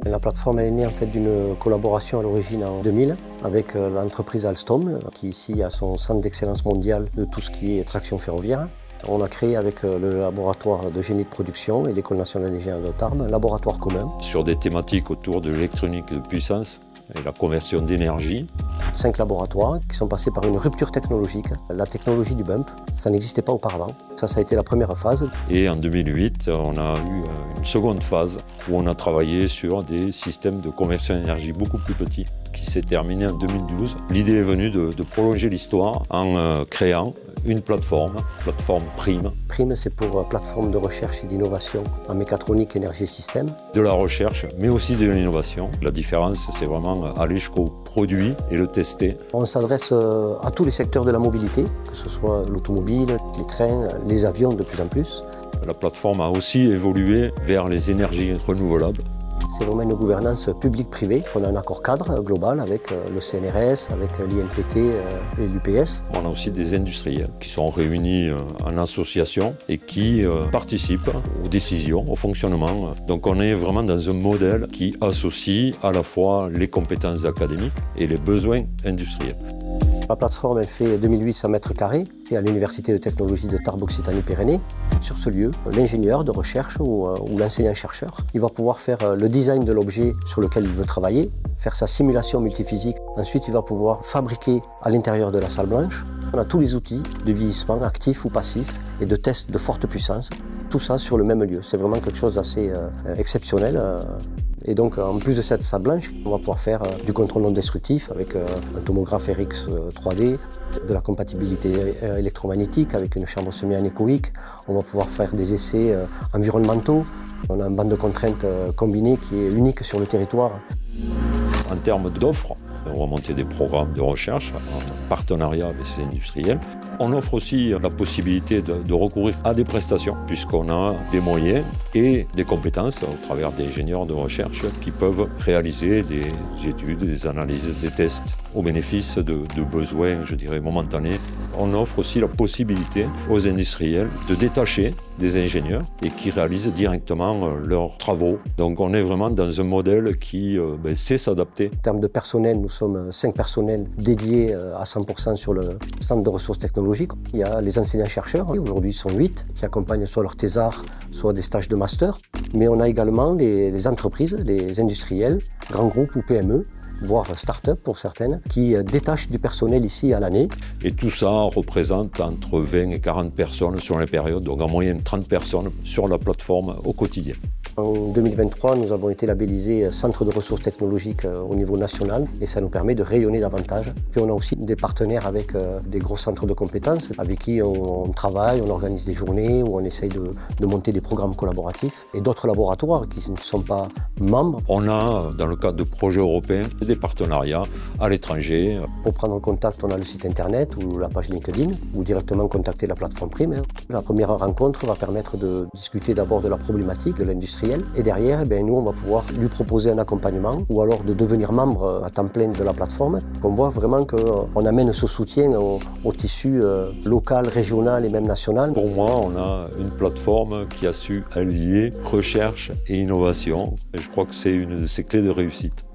La plateforme est née en fait d'une collaboration à l'origine en 2000 avec l'entreprise Alstom qui ici a son centre d'excellence mondial de tout ce qui est traction ferroviaire. On a créé avec le laboratoire de génie de production et l'École nationale d'ingénieurs de Tarbes un laboratoire commun. Sur des thématiques autour de l'électronique de puissance et la conversion d'énergie. 5 laboratoires qui sont passés par une rupture technologique, la technologie du bump. Ça n'existait pas auparavant. Ça a été la première phase. Et en 2008, on a eu une seconde phase où on a travaillé sur des systèmes de conversion d'énergie beaucoup plus petits qui s'est terminé en 2012. L'idée est venue de prolonger l'histoire en créant une plateforme PRIME. PRIME, c'est pour plateforme de recherche et d'innovation en mécatronique, énergie et système. De la recherche, mais aussi de l'innovation. La différence, c'est vraiment aller jusqu'au produit et le tester. On s'adresse à tous les secteurs de la mobilité, que ce soit l'automobile, les trains, les avions de plus en plus. La plateforme a aussi évolué vers les énergies renouvelables. C'est vraiment une gouvernance publique-privée. On a un accord cadre global avec le CNRS, avec l'INPT et l'UPS. On a aussi des industriels qui sont réunis en association et qui participent aux décisions, au fonctionnement. Donc on est vraiment dans un modèle qui associe à la fois les compétences académiques et les besoins industriels. La plateforme elle fait 2800 mètres carrés, c'est à l'Université de technologie de Tarbes Occitanie-Pyrénées. Sur ce lieu, l'ingénieur de recherche ou l'enseignant-chercheur, il va pouvoir faire le design de l'objet sur lequel il veut travailler, faire sa simulation multiphysique. Ensuite, il va pouvoir fabriquer à l'intérieur de la salle blanche. On a tous les outils de vieillissement actif ou passif et de tests de forte puissance. Tout ça sur le même lieu. C'est vraiment quelque chose d'assez exceptionnel. Et donc, en plus de cette salle blanche, on va pouvoir faire du contrôle non destructif avec un tomographe RX 3D, de la compatibilité électromagnétique avec une chambre semi-anéchoïque. On va pouvoir faire des essais environnementaux. On a une bande de contraintes combinée qui est unique sur le territoire. En termes d'offres, on va monter des programmes de recherche en partenariat avec ces industriels. On offre aussi la possibilité de recourir à des prestations puisqu'on a des moyens et des compétences au travers des ingénieurs de recherche qui peuvent réaliser des études, des analyses, des tests au bénéfice de besoins, je dirais, momentanés. On offre aussi la possibilité aux industriels de détacher des ingénieurs et qui réalisent directement leurs travaux. Donc on est vraiment dans un modèle qui sait s'adapter. En termes de personnel, nous sommes 5 personnels dédiés à 100% sur le centre de ressources technologiques. Il y a les enseignants-chercheurs, aujourd'hui ils sont 8, qui accompagnent soit leur thésard, soit des stages de master. Mais on a également les entreprises, les industriels, grands groupes ou PME, voire start-up pour certaines, qui détachent du personnel ici à l'année. Et tout ça représente entre 20 et 40 personnes sur les périodes, donc en moyenne 30 personnes sur la plateforme au quotidien. En 2023, nous avons été labellisés Centre de ressources technologiques au niveau national et ça nous permet de rayonner davantage. Puis on a aussi des partenaires avec des gros centres de compétences avec qui on travaille, on organise des journées où on essaye de monter des programmes collaboratifs et d'autres laboratoires qui ne sont pas membres. On a, dans le cadre de projets européens, des partenariats à l'étranger. Pour prendre contact, on a le site internet ou la page LinkedIn ou directement contacter la plateforme PRIME. La première rencontre va permettre de discuter d'abord de la problématique de l'industrie. Et derrière, nous, on va pouvoir lui proposer un accompagnement ou alors de devenir membre à temps plein de la plateforme. On voit vraiment qu'on amène ce soutien au tissu local, régional et même national. Pour moi, on a une plateforme qui a su allier recherche et innovation. Et je crois que c'est une de ses clés de réussite.